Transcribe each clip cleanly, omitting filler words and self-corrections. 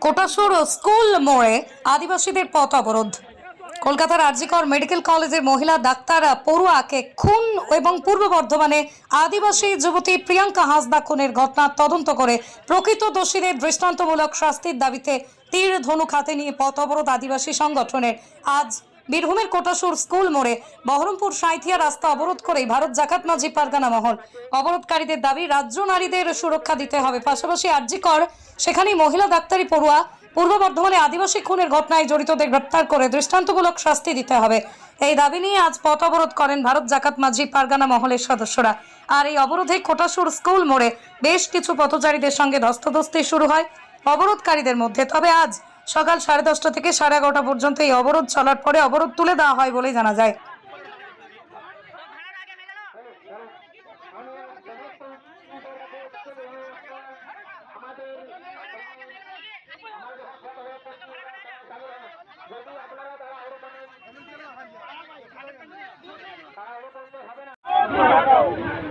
Kotasur school মোড়ে আদিবাসীদের পথ অবরোধ। কলকাতার আরজিকর মেডিকেল কলেজের মহিলা ডাক্তার পড়ুয়াকে খুন এবং পূর্ব বর্ধমানে আদিবাসী যুবতী প্রিয়াঙ্কা হাঁসদা খুনের ঘটনার তদন্ত করে প্রকৃত দোষীদের দৃষ্টান্তমূলক শাস্তির দাবিতে তীর ধনুক হাতে নিয়ে পথ অবরোধ আদিবাসী সংগঠনের। আজ বীরভূমের কোটাসুর স্কুল মোড়ে বহরমপুর সাঁইথিয়া রাস্তা অবরোধ করেই ভারত জাকাত মাঝি পারগানা মহল। অবরোধকারীদের দাবি রাজ্য নারীদের সুরক্ষা দিতে হবে, পাশাপাশি আরজিকর সেখানেই মহিলা ডাক্তারি পড়ুয়া পূর্ব বর্ধমানে আদিবাসী খুনের ঘটনায় জড়িতদের গ্রেপ্তার করে দৃষ্টান্তমূলক শাস্তি দিতে হবে। এই দাবি নিয়ে আজ পথ অবরোধ করেন ভারত জাকাত মাঝি পারগানা মহলের সদস্যরা। আর এই অবরোধে কোটাসুর স্কুল মোড়ে বেশ কিছু পথচারীদের সঙ্গে ধস্তাধস্তি শুরু হয় অবরোধকারীদের মধ্যে। তবে আজ সকাল 10:30 থেকে 11:30 পর্যন্ত এই অবরোধ চলার পরে অবরোধ তুলে দেওয়া হয় বলেই জানা যায়।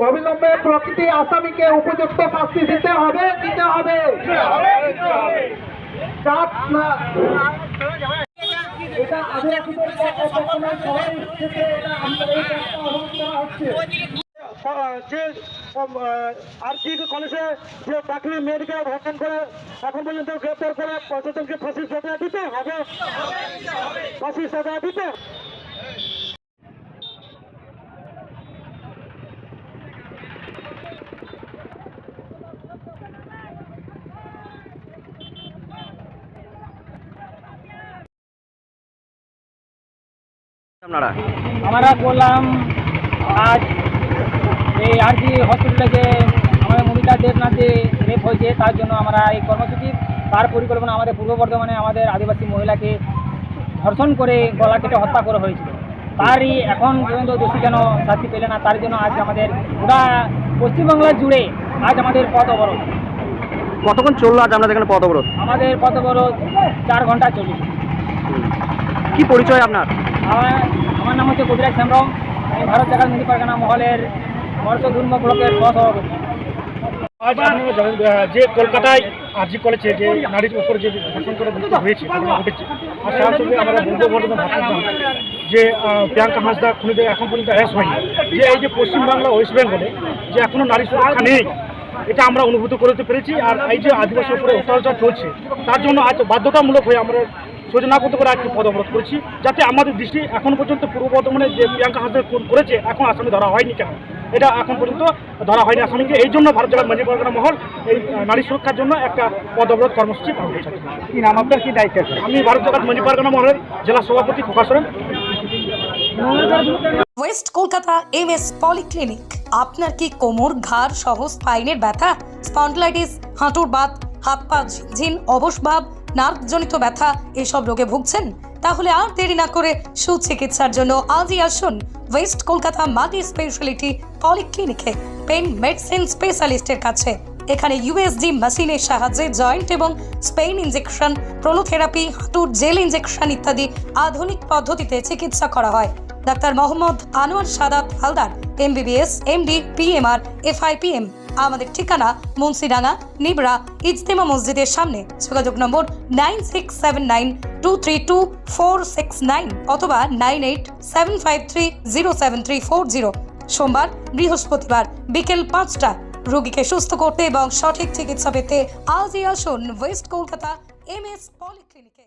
অবিলম্বে প্রকৃতি আসামিকে উপযুক্ত শাস্তি দিতে হবে। চাপ না, এটা আদিবাসীদের সবাই থেকে এটা আমাদের এই কাজটা আহ্বান করা হচ্ছে। যে আরজি কলেজে যে চাকরি মেয়েকে ধর্ষণ করে এখন পর্যন্ত গ্রেপ্তার করে প্রশাসনকে ফাঁসির সাজা দিতে হবে, ফাঁসির সাজা দিতে। আমরা বললাম আজ এই আরজি হসপিটালে যে আমাদের মহিলা দেবনাথ যে রেপ হয়েছে তার জন্য আমরা এই কর্মসূচি তার পরিকল্পনা আমাদের পূর্ব বর্ধমানে আমাদের আদিবাসী মহিলাকে ধর্ষণ করে গলা কেটে হত্যা করা হয়েছিল, তারই এখন পর্যন্ত দোষী কেন শাস্তি পেলে না, তার জন্য আজ আমাদের পুরা পশ্চিমবাংলা জুড়ে আজ আমাদের পথ অবরোধ। কতক্ষণ চললো আজ আপনাদের এখানে পথ অবরোধ? আমাদের পথ অবরোধ 4 ঘন্টা চলবে। কি পরিচয় আপনার? আমার নাম হচ্ছে কবিরাজ হেমব্রম। আমি ভারত জাকাত মাঝি পারগানা মহলের মর্ষধুর্ম ব্লকের সহসভাপতি। আজ আপনারা জানেন যে কলকাতায় আরজি কলেজে যে নারীর উপর যে ধর্ষণ করে মৃত্যু হয়েছে ঘটেছে, আর তার সঙ্গে আমরা পূর্ব বর্ধমান ভাবছিলাম যে প্রিয়াঙ্কা হাঁসদা খুনিদের এখন পর্যন্ত অ্যারেস্ট হয়নি, যে এই যে পশ্চিমবাংলা ওয়েস্ট বেঙ্গলে যে এখনো নারী সুরক্ষা নেই, এটা আমরা অনুভূত করতে পেরেছি। আর এই যে আদিবাসীর উপরে অত্যাচার চলছে তার জন্য আজ বাধ্যতামূলক হয়ে আমরা সূচনা করতে করে আজকে পদ অবরোধ করেছি, যাতে আমাদের দৃষ্টি এখন পর্যন্ত পূর্ব বর্ধমানে যে প্রিয়াঙ্কা হাঁসদা খুন করেছে এখন আসামি ধরা হয়নি কেন, এটা এখন পর্যন্ত ধরা হয়নি আসামিকে। এই জন্য ভারত জাকাত মাঝি পারগানা মহল এই নারী সুরক্ষার জন্য একটা পদ অবরোধ কর্মসূচি পালন করছে। কি নাম আপনার, কি দায়িত্ব? আমি ভারত জাকাত মাঝি পারগানা মহলের জেলা সভাপতি প্রকাশন। West Kolkata MS polyclinic. আপনার কি কোমর, ঘাড় সহ স্পাইনের ব্যথা, স্পন্ডিলাইটিস, হাঁটুর বাত, হাত পা ঝিনঝিন, অবসভাব, নার্ভজনিত ব্যথা এসব রোগে ভুগছেন? তাহলে আর দেরি না করে সুচিকিৎসার জন্য আজই আসুন ওয়েস্ট কলকাতা মাল্টি স্পেশালিটি পলিক্লিনিকে পেন মেডিসিন স্পেশালিস্টের কাছে। এখানে USG মেশিনের সাহায্যে জয়েন্ট এবং স্পেন ইনজেকশন, প্রোলোথেরাপি, হাঁটুর জেল ইনজেকশন ইত্যাদি আধুনিক পদ্ধতিতে চিকিৎসা করা হয়। Doctor Mohammad Anwar Sadat Haldar, MBBS, MD, PMR, FIPM। আমাদের ঠিকানা মুন্সিডাঙ্গা, নিবরা, ইজতেমা মসজিদের সামনে। যোগাযোগ নম্বর 9679232469 অথবা 9875307340। সোমবার, বৃহস্পতিবার বিকেল 5টা। রোগীকে সুস্থ করতে এবং সঠিক চিকিৎসা পেতে আজই আসুন ওয়েস্ট কলকাতা MS পলিক্লিনিকে।